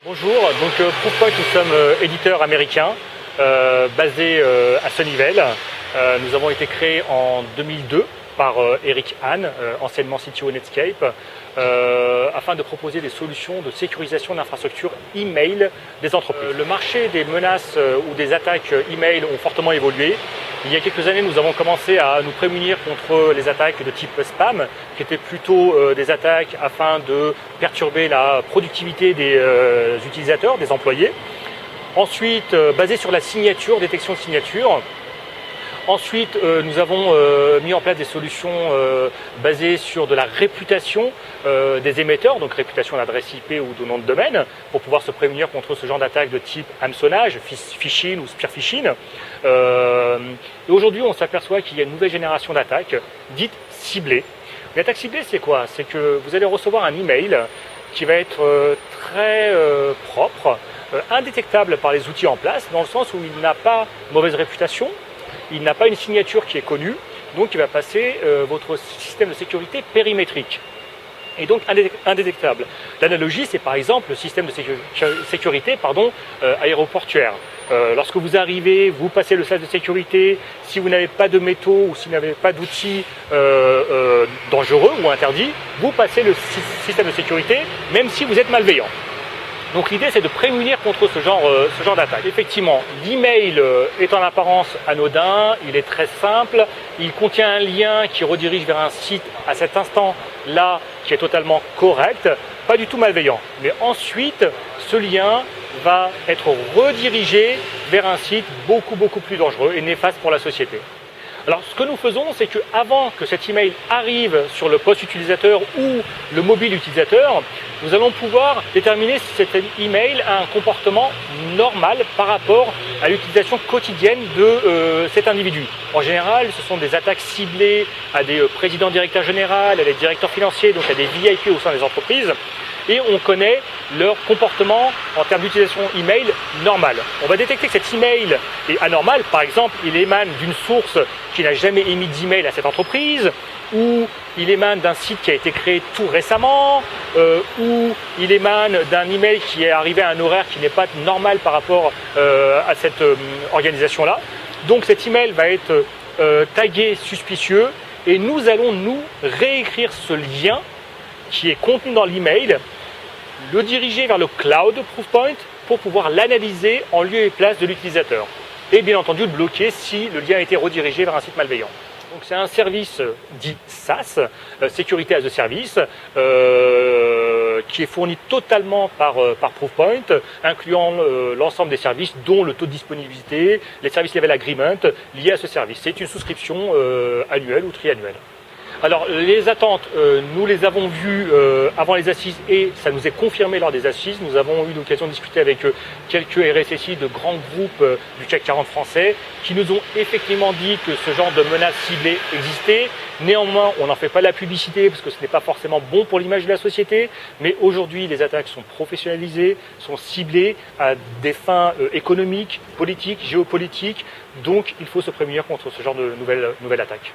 Bonjour, donc Proofpoint, nous sommes éditeurs américains basés à Sunnyvale. Nous avons été créés en 2002 par Eric Han, anciennement CTO Netscape, afin de proposer des solutions de sécurisation d'infrastructures email des entreprises. Le marché des menaces ou des attaques email ont fortement évolué. Il y a quelques années, nous avons commencé à nous prémunir contre les attaques de type spam, qui étaient plutôt des attaques afin de perturber la productivité des utilisateurs, des employés. Ensuite, basé sur la signature, détection de signature. Ensuite, nous avons mis en place des solutions basées sur de la réputation des émetteurs, donc réputation d'adresse IP ou de nom de domaine, pour pouvoir se prémunir contre ce genre d'attaque de type hameçonnage, phishing ou spear phishing. Et aujourd'hui, on s'aperçoit qu'il y a une nouvelle génération d'attaques dites ciblées. L'attaque ciblée, c'est quoi? C'est que vous allez recevoir un email qui va être très propre, indétectable par les outils en place, dans le sens où il n'a pas mauvaise réputation. Il n'a pas une signature qui est connue, donc il va passer votre système de sécurité périmétrique et donc indétectable. L'analogie, c'est par exemple le système de sécurité aéroportuaire. Lorsque vous arrivez, vous passez le sas de sécurité, si vous n'avez pas de métaux ou si vous n'avez pas d'outils dangereux ou interdits, vous passez le système de sécurité même si vous êtes malveillant. Donc l'idée, c'est de prémunir contre ce genre d'attaque. Effectivement, l'email est en apparence anodin, il est très simple, il contient un lien qui redirige vers un site à cet instant-là qui est totalement correct, pas du tout malveillant. Mais ensuite, ce lien va être redirigé vers un site beaucoup plus dangereux et néfaste pour la société. Alors, ce que nous faisons, c'est qu'avant que cet email arrive sur le poste utilisateur ou le mobile utilisateur, nous allons pouvoir déterminer si cet email a un comportement normal par rapport à l'utilisation quotidienne de cet individu. En général, ce sont des attaques ciblées à des présidents directeurs généraux, à des directeurs financiers, donc à des VIP au sein des entreprises. Et on connaît leur comportement en termes d'utilisation email normal. On va détecter que cet email est anormal. Par exemple, il émane d'une source qui n'a jamais émis d'email à cette entreprise, ou il émane d'un site qui a été créé tout récemment, ou il émane d'un email qui est arrivé à un horaire qui n'est pas normal par rapport à cette organisation-là. Donc cet email va être tagué suspicieux et nous allons réécrire ce lien qui est contenu dans l'email, le diriger vers le cloud de Proofpoint pour pouvoir l'analyser en lieu et place de l'utilisateur. Et bien entendu, le bloquer si le lien a été redirigé vers un site malveillant. Donc c'est un service dit SaaS, Security as a Service, qui est fourni totalement par Proofpoint, incluant l'ensemble des services, dont le taux de disponibilité, les services level agreement liés à ce service. C'est une souscription annuelle ou triannuelle. Alors les attentes, nous les avons vues avant les assises et ça nous est confirmé lors des assises. Nous avons eu l'occasion de discuter avec quelques RSSI de grands groupes du CAC 40 français qui nous ont effectivement dit que ce genre de menaces ciblées existait. Néanmoins, on n'en fait pas la publicité parce que ce n'est pas forcément bon pour l'image de la société. Mais aujourd'hui, les attaques sont professionnalisées, sont ciblées à des fins économiques, politiques, géopolitiques. Donc il faut se prémunir contre ce genre de nouvelles attaques.